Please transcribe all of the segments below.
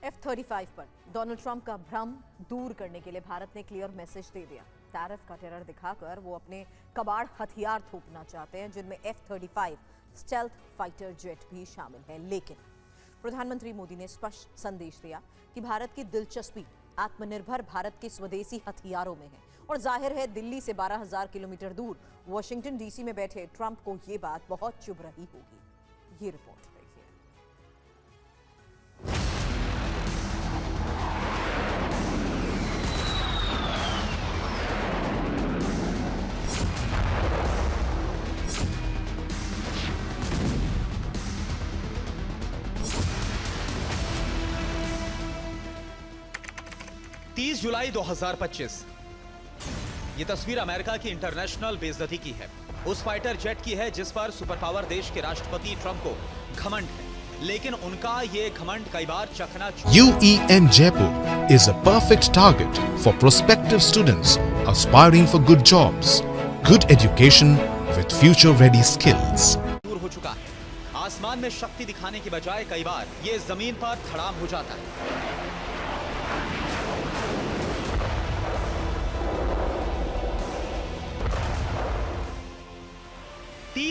F-35 पर Donald Trump का भ्रम दूर करने के लिए भारत ने क्लियर मैसेज दे दिया। टैरिफ का टेरर दिखाकर वो अपने कबाड़ हथियार थोपना चाहते हैं, जिनमें F-35 स्टेल्थ फाइटर जेट भी शामिल है। लेकिन प्रधानमंत्री मोदी ने स्पष्ट संदेश दिया कि भारत की दिलचस्पी आत्मनिर्भर भारत के स्वदेशी हथियारों में है। और जाहिर है दिल्ली से 12,000 किलोमीटर दूर वॉशिंगटन डीसी में बैठे ट्रंप को ये बात बहुत चुभ रही होगी। ये रिपोर्ट देखिए। 30 जुलाई 2025। ये तस्वीर अमेरिका की इंटरनेशनल बेइज्जती की है, उस फाइटर जेट की है जिस पर सुपर पावर देश के राष्ट्रपति ट्रंप को घमंड है, लेकिन उनका ये घमंड कई बार चकनाचूर। UEN Jaipur is a perfect target for prospective students aspiring for good jobs, good education with future-ready skills. हो चुका है। आसमान में शक्ति दिखाने की बजाय कई बार ये जमीन पर धड़ाम हो जाता है।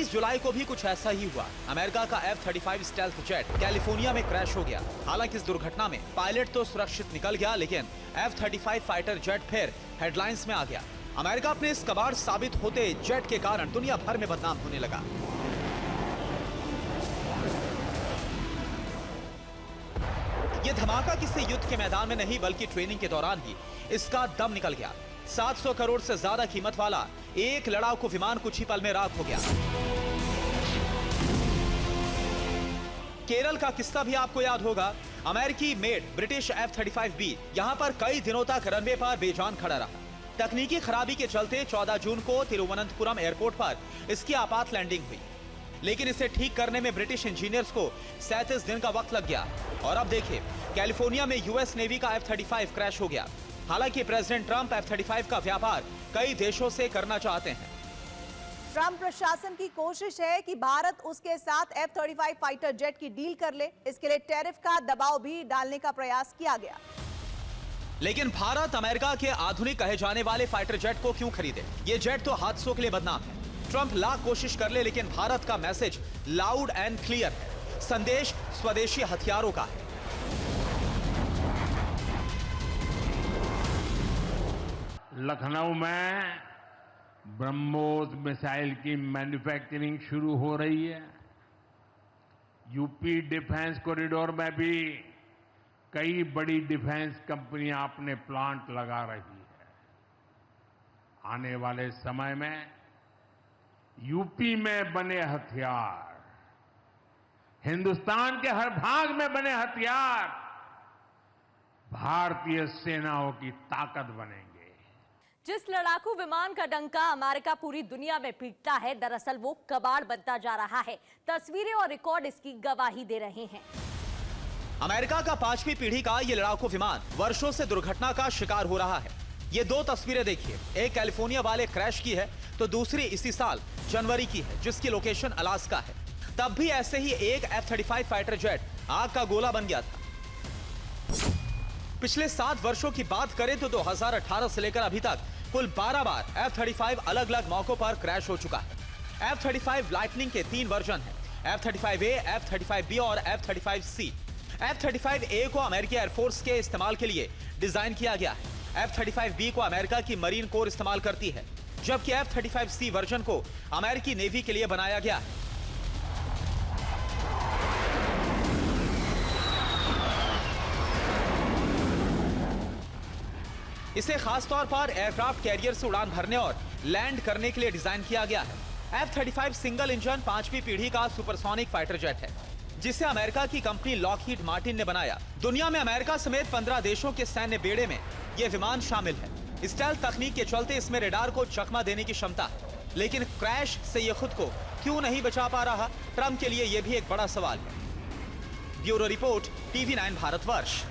जुलाई को भी कुछ ऐसा ही हुआ। अमेरिका का F-35 स्टेल्थ जेट कैलिफोर्निया में क्रैश हो गया। हालांकि इस दुर्घटना में पायलट तो सुरक्षित निकल गया, लेकिन F-35 फाइटर जेट फिर हेडलाइंस में आ गया। अमेरिका अपने इस कबाड़ साबित होते जेट के कारण दुनिया भर में बदनाम होने लगा। यह धमाका किसी युद्ध के मैदान में नहीं, बल्कि ट्रेनिंग के दौरान ही इसका दम निकल गया। 700 करोड़ से ज्यादा कीमत वाला एक लड़ाकू विमान कुछ ही पल में राख हो गया। केरल का किस्सा भी आपको याद होगा। अमेरिकी मेड ब्रिटिश F-35B यहां पर कई दिनों तक रनवे पर बेजान खड़ा रहा। तकनीकी खराबी के चलते 14 जून को तिरुवनंतपुरम एयरपोर्ट पर इसकी आपात लैंडिंग हुई, लेकिन इसे ठीक करने में ब्रिटिश इंजीनियर्स को 37 दिन का वक्त लग गया। और अब देखिए, कैलिफोर्निया में यूएस नेवी का F-35 क्रैश हो गया। हालांकि प्रेसिडेंट ट्रंप F-35 का व्यापार कई देशों से करना चाहते हैं। ट्रंप प्रशासन की कोशिश है कि भारत उसके साथ F-35 फाइटर जेट की डील कर ले। इसके लिए टैरिफ का दबाव भी डालने का प्रयास किया गया। लेकिन भारत अमेरिका के आधुनिक कहे जाने वाले फाइटर जेट को क्यों खरीदे? ये जेट तो हादसों के लिए बदनाम है। ट्रंप लाख कोशिश कर ले, लेकिन भारत का मैसेज लाउड एंड क्लियर है। संदेश स्वदेशी हथियारों का है। लखनऊ में ब्रह्मोस मिसाइल की मैन्युफैक्चरिंग शुरू हो रही है। यूपी डिफेंस कॉरिडोर में भी कई बड़ी डिफेंस कंपनियां अपने प्लांट लगा रही है। आने वाले समय में यूपी में बने हथियार, हिंदुस्तान के हर भाग में बने हथियार भारतीय सेनाओं की ताकत बनेंगे। जिस लड़ाकू विमान का डंका अमेरिका पूरी दुनिया में पीटता है, दरअसल वो कबाड़ बनता जा रहा है। तस्वीरें और रिकॉर्ड इसकी गवाही दे रहे हैं। अमेरिका का 5वीं पीढ़ी का ये लड़ाकू विमान वर्षों से दुर्घटना का शिकार हो रहा है। ये दो तस्वीरें देखिए, एक कैलिफोर्निया वाले क्रैश की है तो दूसरी इसी साल जनवरी की है, जिसकी लोकेशन अलास्का है। तब भी ऐसे ही एक F-35 फाइटर जेट आग का गोला बन गया था। पिछले 7 वर्षों की बात करें तो 2018 से लेकर अभी तक कुल 12 बार F-35 अलग अलग मौकों पर क्रैश हो चुका है। F-35 लाइटनिंग के 3 वर्जन हैं, F-35A, F-35B और F-35C। F-35A को अमेरिकी एयरफोर्स के इस्तेमाल के लिए डिजाइन किया गया है। F-35B को अमेरिका की मरीन कोर इस्तेमाल करती है, जबकि F-35C वर्जन को अमेरिकी नेवी के लिए बनाया गया है। इसे खासतौर पर एयरक्राफ्ट कैरियर से उड़ान भरने और लैंड करने के लिए डिजाइन किया गया है। F-35 सिंगल इंजन 5वीं पीढ़ी का सुपरसोनिक फाइटर जेट है, जिसे अमेरिका की कंपनी लॉकहीड मार्टिन ने बनाया। दुनिया में अमेरिका समेत 15 देशों के सैन्य बेड़े में यह विमान शामिल है। स्टेल्थ तकनीक के चलते इसमें रडार को चकमा देने की क्षमता है, लेकिन क्रैश से यह खुद को क्यों नहीं बचा पा रहा? ट्रंप के लिए यह भी एक बड़ा सवाल है। Bureau report, TV9 Bharatvarsh.